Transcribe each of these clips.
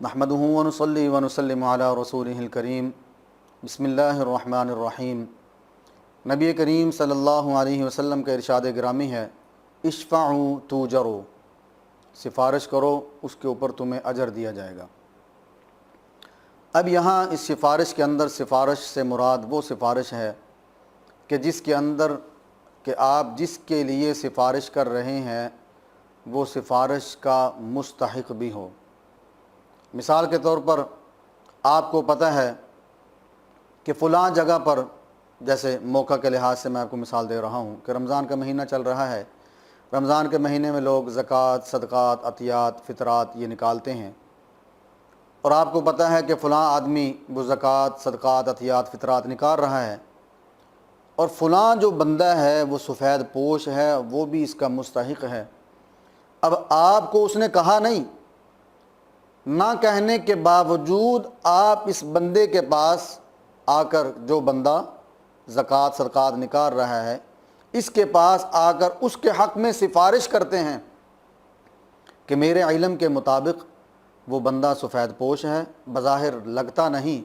نحمدہ ونصلی ونسلم علی رسولہ الکریم بسم اللہ الرحمن الرحیم۔ نبی کریم صلی اللہ علیہ وسلم کا ارشاد گرامی ہے، اشفعوا توجروا، سفارش کرو اس کے اوپر تمہیں اجر دیا جائے گا۔ اب یہاں اس سفارش کے اندر سفارش سے مراد وہ سفارش ہے کہ جس کے اندر کہ آپ جس کے لیے سفارش کر رہے ہیں وہ سفارش کا مستحق بھی ہو۔ مثال کے طور پر آپ کو پتہ ہے کہ فلاں جگہ پر، جیسے موقع کے لحاظ سے میں آپ کو مثال دے رہا ہوں کہ رمضان کا مہینہ چل رہا ہے، رمضان کے مہینے میں لوگ زکوٰۃ، صدقات، عطیات، فطرات یہ نکالتے ہیں، اور آپ کو پتہ ہے کہ فلاں آدمی وہ زکوٰۃ، صدقات، عطیات، فطرات نکال رہا ہے، اور فلاں جو بندہ ہے وہ سفید پوش ہے، وہ بھی اس کا مستحق ہے۔ اب آپ کو اس نے کہا نہیں، نہ کہنے کے باوجود آپ اس بندے کے پاس آ کر، جو بندہ زکوٰۃ صدقات نکال رہا ہے، اس کے پاس آ کر اس کے حق میں سفارش کرتے ہیں کہ میرے علم کے مطابق وہ بندہ سفید پوش ہے، بظاہر لگتا نہیں،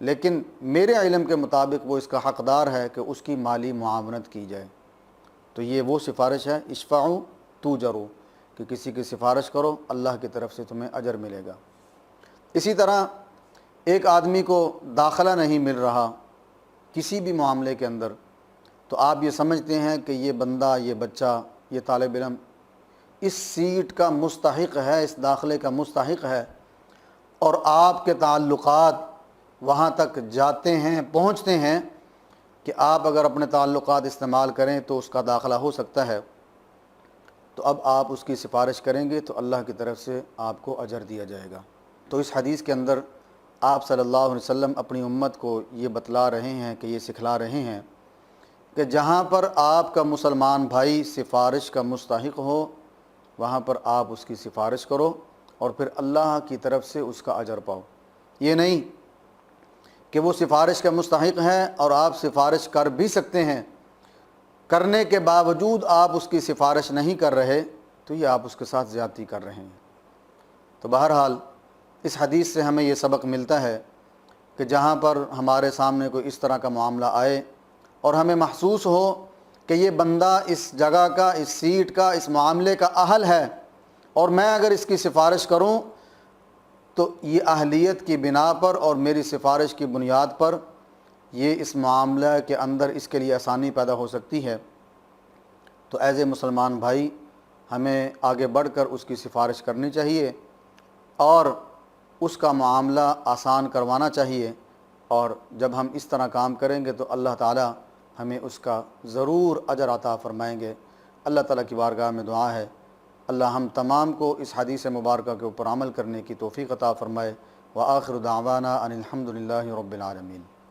لیکن میرے علم کے مطابق وہ اس کا حقدار ہے کہ اس کی مالی معاونت کی جائے۔ تو یہ وہ سفارش ہے، اشفعوا توجروا، کہ کسی کی سفارش کرو، اللہ کی طرف سے تمہیں اجر ملے گا۔ اسی طرح ایک آدمی کو داخلہ نہیں مل رہا کسی بھی معاملے کے اندر، تو آپ یہ سمجھتے ہیں کہ یہ بندہ، یہ بچہ، یہ طالب علم اس سیٹ کا مستحق ہے، اس داخلے کا مستحق ہے، اور آپ کے تعلقات وہاں تک جاتے ہیں، پہنچتے ہیں کہ آپ اگر اپنے تعلقات استعمال کریں تو اس کا داخلہ ہو سکتا ہے، تو اب آپ اس کی سفارش کریں گے تو اللہ کی طرف سے آپ کو اجر دیا جائے گا۔ تو اس حدیث کے اندر آپ صلی اللہ علیہ وسلم اپنی امت کو یہ بتلا رہے ہیں کہ یہ سکھلا رہے ہیں کہ جہاں پر آپ کا مسلمان بھائی سفارش کا مستحق ہو وہاں پر آپ اس کی سفارش کرو اور پھر اللہ کی طرف سے اس کا اجر پاؤ۔ یہ نہیں کہ وہ سفارش کا مستحق ہے اور آپ سفارش کر بھی سکتے ہیں، کرنے کے باوجود آپ اس کی سفارش نہیں کر رہے، تو یہ آپ اس کے ساتھ زیادتی کر رہے ہیں۔ تو بہرحال اس حدیث سے ہمیں یہ سبق ملتا ہے کہ جہاں پر ہمارے سامنے کوئی اس طرح کا معاملہ آئے اور ہمیں محسوس ہو کہ یہ بندہ اس جگہ کا، اس سیٹ کا، اس معاملے کا اہل ہے، اور میں اگر اس کی سفارش کروں تو یہ اہلیت کی بنا پر اور میری سفارش کی بنیاد پر یہ اس معاملہ کے اندر اس کے لیے آسانی پیدا ہو سکتی ہے، تو ایز اے مسلمان بھائی ہمیں آگے بڑھ کر اس کی سفارش کرنی چاہیے اور اس کا معاملہ آسان کروانا چاہیے، اور جب ہم اس طرح کام کریں گے تو اللہ تعالی ہمیں اس کا ضرور اجر عطا فرمائیں گے۔ اللہ تعالیٰ کی بارگاہ میں دعا ہے اللہ ہم تمام کو اس حدیث مبارکہ کے اوپر عمل کرنے کی توفیق عطا فرمائے۔ وآخر دعوانا ان الحمد للہ رب العالمین۔